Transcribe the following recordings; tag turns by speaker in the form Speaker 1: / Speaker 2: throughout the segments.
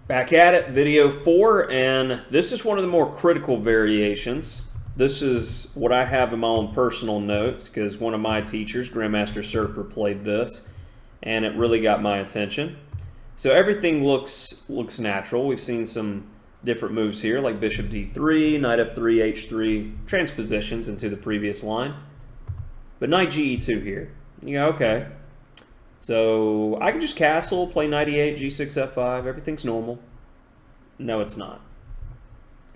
Speaker 1: Back at it, video 4, and this is one of the more critical variations. This is what I have in my own personal notes because one of my teachers, Grandmaster Serper, played this, and it really got my attention. So everything looks natural. We've seen some different moves here, like Bishop D3, Knight F3, H3, transpositions into the previous line. But Knight GE2 here. You go, okay. So I can just castle, play Knight E8, G6, F5, everything's normal. No, it's not.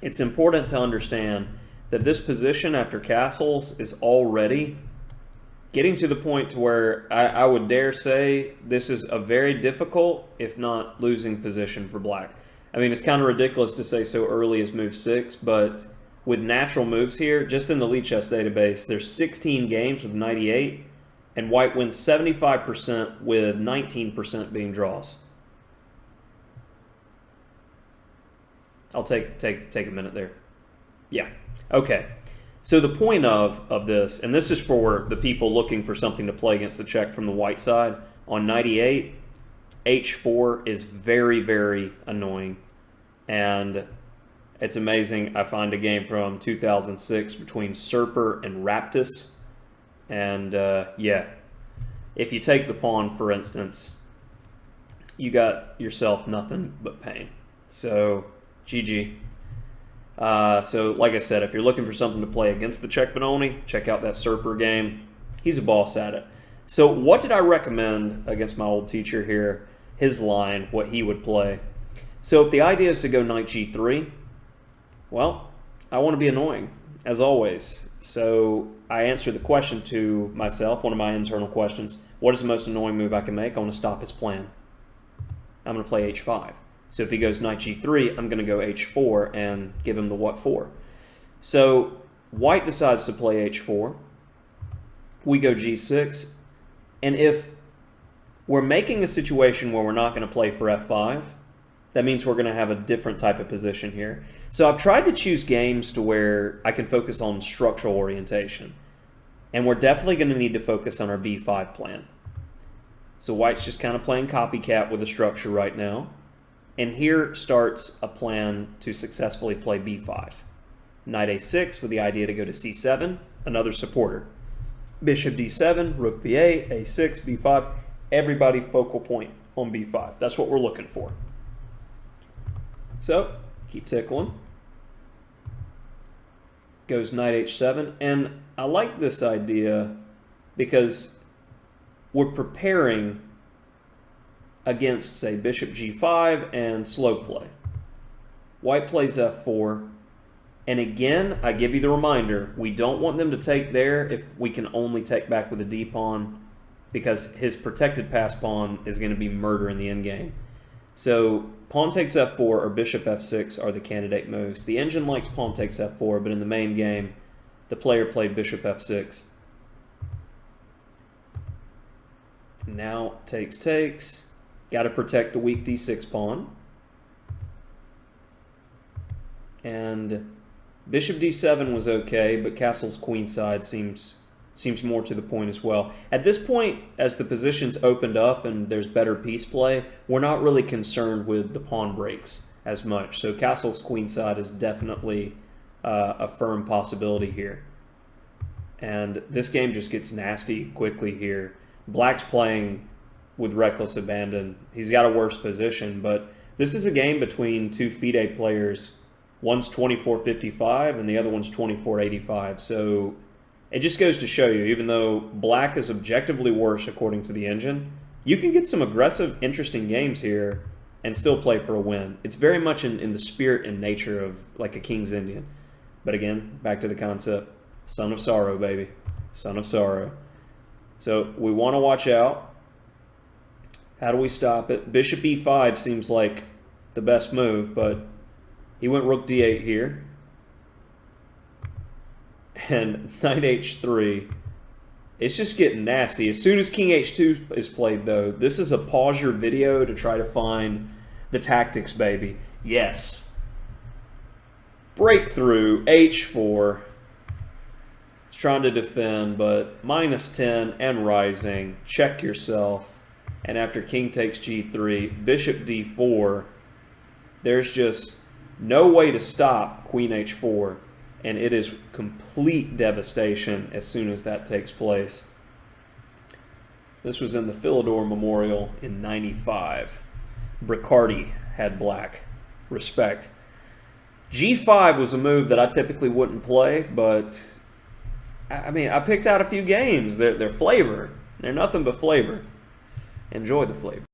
Speaker 1: It's important to understand that this position after castles is already getting to the point to where I would dare say this is a very difficult, if not losing position for black. I mean, it's kind of ridiculous to say so early as move 6, but with natural moves here, just in the Lead Chess database, there's 16 games with Knight E8, and white wins 75% with 19% being draws. I'll take a minute there. Yeah. Okay. So the point of this, and this is for the people looking for something to play against the Czech from the white side, on Knight E8, H4 is very, very annoying. And it's amazing. I find a game from 2006 between Serper and Raptis. And yeah, if you take the pawn, for instance, you got yourself nothing but pain. So, GG. So, like I said, if you're looking for something to play against the Czech Benoni, check out that Serper game. He's a boss at it. So, what did I recommend against my old teacher here? His line, what he would play. So, if the idea is to go Knight G3, well, I want to be annoying, as always. So I answer the question to myself, one of my internal questions. What is the most annoying move I can make? I want to stop his plan. I'm going to play H5. So if he goes Knight G3, I'm going to go H4 and give him the what for. So white decides to play H4. We go G6. And if we're making a situation where we're not going to play for F5, that means we're going to have a different type of position here. So I've tried to choose games to where I can focus on structural orientation. And we're definitely going to need to focus on our B5 plan. So white's just kind of playing copycat with the structure right now. And here starts a plan to successfully play B5. Knight A6 with the idea to go to C7, another supporter. Bishop D7, Rook B8, A6, B5. Everybody focal point on B5. That's what we're looking for. So, keep tickling. Goes Knight H7. And I like this idea because we're preparing against, say, Bishop G5 and slow play. White plays F4. And again, I give you the reminder, we don't want them to take there if we can only take back with a D pawn because his protected pass pawn is going to be murder in the endgame. So pawn takes F4 or bishop F6 are the candidate moves. The engine likes pawn takes F4, but in the main game, the player played bishop F6. Now takes. Got to protect the weak D6 pawn. And bishop D7 was okay, but castle's queenside seems more to the point as well. At this point, as the position's opened up and there's better piece play, we're not really concerned with the pawn breaks as much. So castle's queenside is definitely a firm possibility here. And this game just gets nasty quickly here. Black's playing with reckless abandon. He's got a worse position, but this is a game between two FIDE players. One's 24-55 and the other one's 24-85. So it just goes to show you, even though black is objectively worse according to the engine, you can get some aggressive, interesting games here and still play for a win. It's very much in the spirit and nature of like a King's Indian. But again, back to the concept, son of sorrow, baby. Son of sorrow. So we want to watch out. How do we stop it? Bishop E5 seems like the best move, but he went Rook D8 here. And Knight H3. It's just getting nasty. As soon as King H2 is played, though, this is a pause your video to try to find the tactics, baby. Yes. Breakthrough, H4. He's trying to defend, but -10 and rising. Check yourself. And after King takes G3, Bishop D4. There's just no way to stop queen h4, and it is complete devastation as soon as that takes place. This was in the Philidor Memorial in '95. Bricardi had black. Respect. G5 was a move that I typically wouldn't play, but I mean, I picked out a few games. They're flavor. They're nothing but flavor. Enjoy the flavor.